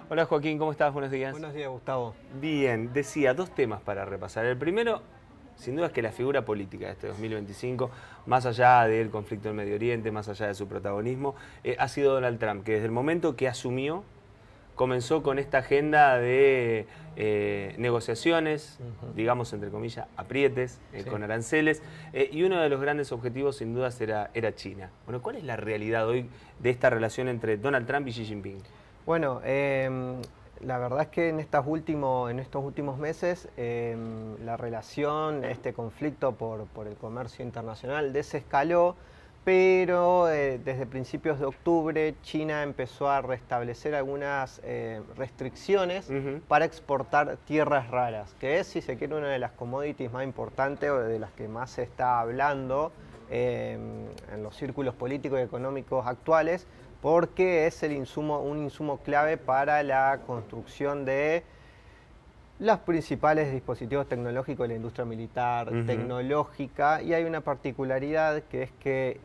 Hola Joaquín, ¿cómo estás? Buenos días. Buenos días, Gustavo. Bien, decía, dos temas para repasar. El primero, sin duda, es que la figura política de este 2025, más allá del conflicto en Medio Oriente, más allá de su protagonismo, ha sido Donald Trump, que desde el momento que asumió, comenzó con esta agenda de negociaciones, digamos, entre comillas, aprietes, Sí. con aranceles, y uno de los grandes objetivos, sin dudas, era China. Bueno, ¿cuál es la realidad hoy de esta relación entre Donald Trump y Xi Jinping? Bueno, la verdad es que en estos últimos meses la relación, este conflicto por el comercio internacional desescaló, pero desde principios de octubre China empezó a restablecer algunas restricciones para exportar tierras raras, que es, si se quiere, una de las commodities más importantes o de las que más se está hablando en los círculos políticos y económicos actuales, porque es un insumo clave para la construcción de los principales dispositivos tecnológicos de la industria militar, tecnológica, y hay una particularidad que es que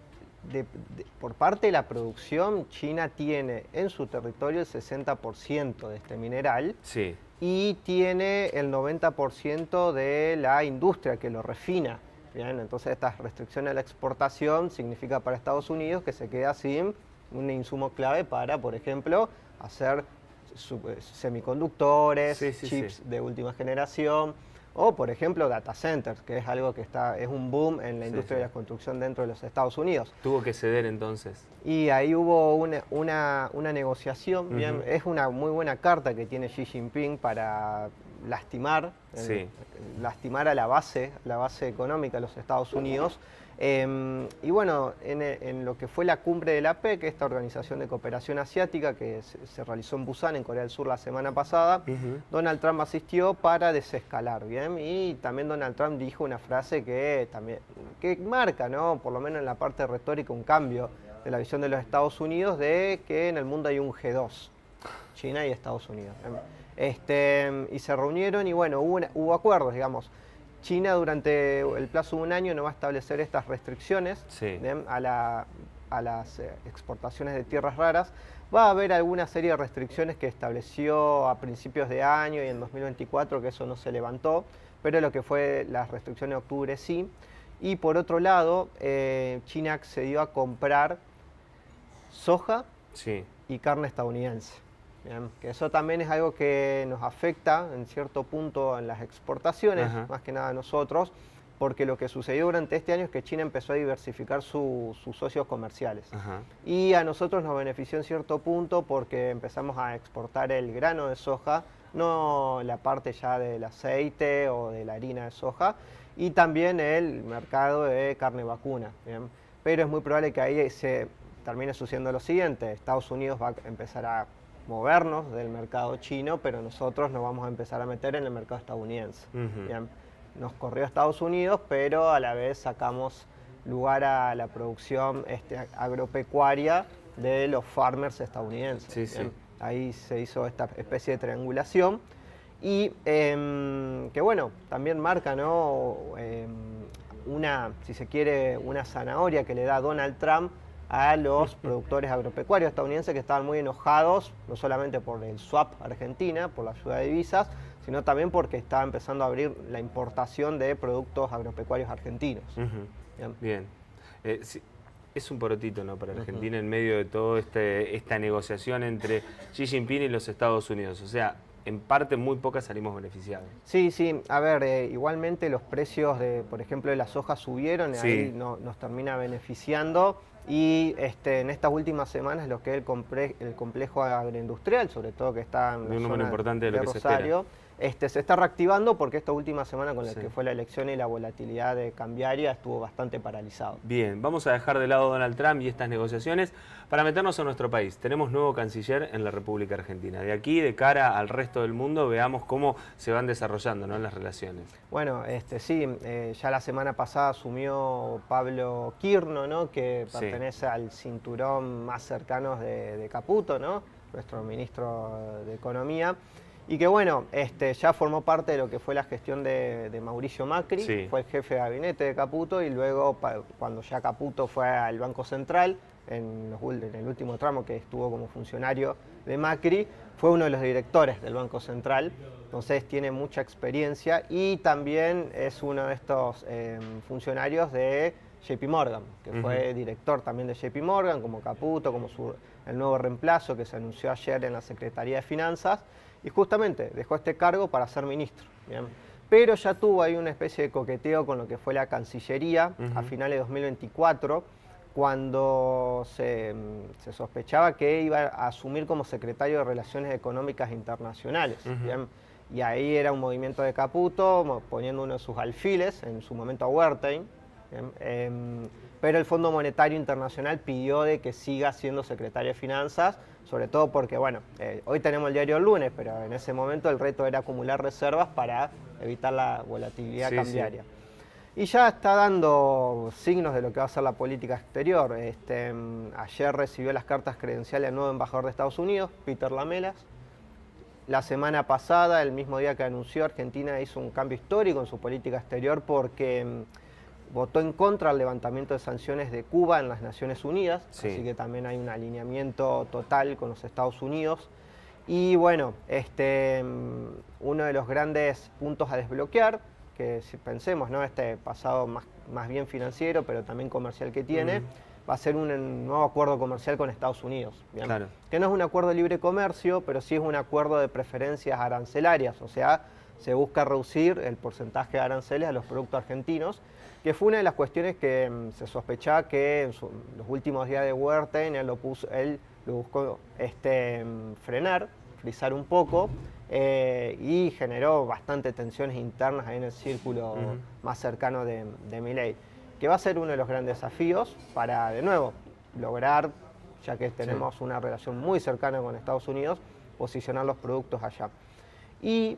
por parte de la producción, China tiene en su territorio el 60% de este mineral. Sí. Y tiene el 90% de la industria que lo refina. Bien, entonces estas restricciones a la exportación significa para Estados Unidos que se queda sin un insumo clave para, por ejemplo, hacer semiconductores, chips de última generación, o por ejemplo data centers, que es algo que es un boom en la industria de la construcción dentro de los Estados Unidos. Tuvo que ceder entonces. Y ahí hubo una negociación, bien, es una muy buena carta que tiene Xi Jinping para lastimar a la base económica de los Estados Unidos. Y bueno, en lo que fue la cumbre de la APEC, esta organización de cooperación asiática que se realizó en Busan, en Corea del Sur, la semana pasada, Donald Trump asistió para desescalar, ¿bien? Y también Donald Trump dijo una frase que marca, ¿no?, por lo menos en la parte retórica, un cambio de la visión de los Estados Unidos de que en el mundo hay un G2, China y Estados Unidos. Y se reunieron y bueno, hubo acuerdos, digamos. China durante el plazo de un año no va a establecer estas restricciones a las exportaciones de tierras raras. Va a haber alguna serie de restricciones que estableció a principios de año y en 2024, que eso no se levantó, pero lo que fue las restricciones de octubre sí. Y por otro lado, China accedió a comprar soja y carne estadounidense. Bien, que eso también es algo que nos afecta en cierto punto en las exportaciones, más que nada a nosotros, porque lo que sucedió durante este año es que China empezó a diversificar sus socios comerciales. Y a nosotros nos benefició en cierto punto porque empezamos a exportar el grano de soja, no la parte ya del aceite o de la harina de soja, y también el mercado de carne vacuna. Bien. Pero es muy probable que ahí se termine sucediendo lo siguiente: Estados Unidos va a empezar a movernos del mercado chino, pero nosotros nos vamos a empezar a meter en el mercado estadounidense. Bien. Nos corrió Estados Unidos, pero a la vez sacamos lugar a la producción agropecuaria de los farmers estadounidenses. Ahí se hizo esta especie de triangulación y que bueno, también marca, ¿no?, si se quiere, una zanahoria que le da Donald Trump a los productores agropecuarios estadounidenses, que estaban muy enojados, no solamente por el swap Argentina, por la ayuda de divisas, sino también porque estaba empezando a abrir la importación de productos agropecuarios argentinos. Bien. Es un porotito, ¿no?, para Argentina en medio de toda esta negociación entre Xi Jinping y los Estados Unidos. O sea, en parte muy pocas salimos beneficiados. Sí. A ver, igualmente los precios por ejemplo, de la soja subieron y ahí nos termina beneficiando. Y en estas últimas semanas lo que es el complejo agroindustrial, sobre todo que está en la zona importante de Rosario, se está reactivando porque esta última semana con la que fue la elección y la volatilidad cambiaria estuvo bastante paralizado. Bien, vamos a dejar de lado Donald Trump y estas negociaciones para meternos en nuestro país. Tenemos nuevo canciller en la República Argentina. De aquí, de cara al resto del mundo, veamos cómo se van desarrollando, ¿no?, las relaciones. Bueno, ya la semana pasada asumió Pablo Quirno, ¿no?, que pertenece al cinturón más cercano de Caputo, ¿no?, nuestro ministro de Economía. Y que bueno, ya formó parte de lo que fue la gestión de Mauricio Macri, fue el jefe de gabinete de Caputo, y luego cuando ya Caputo fue al Banco Central, en el último tramo que estuvo como funcionario de Macri, fue uno de los directores del Banco Central, entonces tiene mucha experiencia y también es uno de estos funcionarios de JP Morgan, que fue director también de JP Morgan, como Caputo, como el nuevo reemplazo que se anunció ayer en la Secretaría de Finanzas, y justamente dejó este cargo para ser ministro. ¿Bien? Pero ya tuvo ahí una especie de coqueteo con lo que fue la Cancillería a finales de 2024, cuando se sospechaba que iba a asumir como secretario de Relaciones Económicas Internacionales. ¿Bien? Y ahí era un movimiento de Caputo, poniendo uno de sus alfiles, en su momento a Wertheim, pero el Fondo Monetario Internacional pidió de que siga siendo secretario de Finanzas, sobre todo porque, bueno, hoy tenemos el diario el lunes, pero en ese momento el reto era acumular reservas para evitar la volatilidad cambiaria. Y ya está dando signos de lo que va a ser la política exterior. Ayer recibió las cartas credenciales el nuevo embajador de Estados Unidos, Peter Lamelas. La semana pasada, el mismo día que anunció, Argentina hizo un cambio histórico en su política exterior porque votó en contra del levantamiento de sanciones de Cuba en las Naciones Unidas, así que también hay un alineamiento total con los Estados Unidos. Y bueno, uno de los grandes puntos a desbloquear, que si pensemos, ¿no? Este pasado más bien financiero, pero también comercial que tiene, va a ser un nuevo acuerdo comercial con Estados Unidos. ¿Bien? Claro. Que no es un acuerdo de libre comercio, pero sí es un acuerdo de preferencias arancelarias, o sea, se busca reducir el porcentaje de aranceles a los productos argentinos, que fue una de las cuestiones que se sospechaba que en los últimos días de Wertheim él lo buscó frenar, frizar un poco, y generó bastante tensiones internas ahí en el círculo más cercano de Milei, que va a ser uno de los grandes desafíos para, de nuevo, lograr, ya que tenemos una relación muy cercana con Estados Unidos, posicionar los productos allá. Y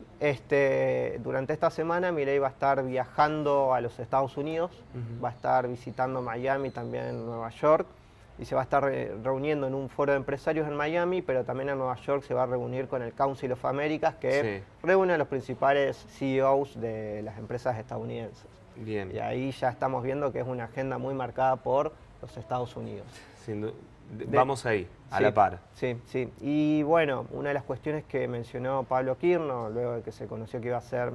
durante esta semana Milei va a estar viajando a los Estados Unidos, va a estar visitando Miami, también Nueva York, y se va a estar reuniendo en un foro de empresarios en Miami, pero también en Nueva York se va a reunir con el Council of Americas, que reúne a los principales CEOs de las empresas estadounidenses. Bien. Y ahí ya estamos viendo que es una agenda muy marcada por los Estados Unidos. Vamos ahí, a la par. Sí. Y bueno, una de las cuestiones que mencionó Pablo Kirchner, luego de que se conoció que iba a ser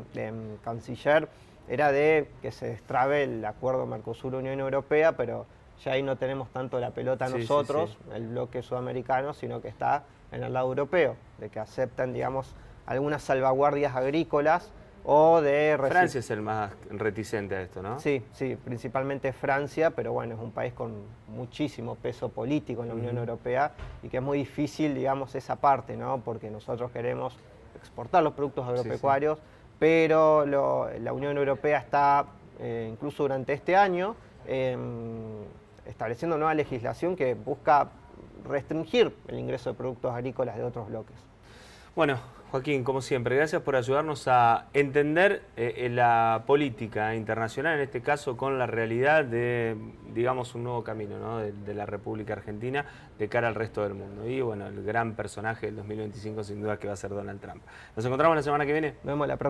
canciller, era de que se destrabe el acuerdo Mercosur-Unión Europea, pero ya ahí no tenemos tanto la pelota nosotros, el bloque sudamericano, sino que está en el lado europeo, de que aceptan, digamos, algunas salvaguardias agrícolas o de... Francia es el más reticente a esto, ¿no? Sí, principalmente Francia, pero bueno, es un país con muchísimo peso político en la Unión Europea y que es muy difícil, digamos, esa parte, ¿no? Porque nosotros queremos exportar los productos agropecuarios, pero la Unión Europea está, incluso durante este año, estableciendo nueva legislación que busca restringir el ingreso de productos agrícolas de otros bloques. Bueno, Joaquín, como siempre, gracias por ayudarnos a entender la política internacional, en este caso con la realidad de, digamos, un nuevo camino, ¿no? de la República Argentina de cara al resto del mundo. Y bueno, el gran personaje del 2025 sin duda que va a ser Donald Trump. Nos encontramos la semana que viene. Nos vemos la próxima.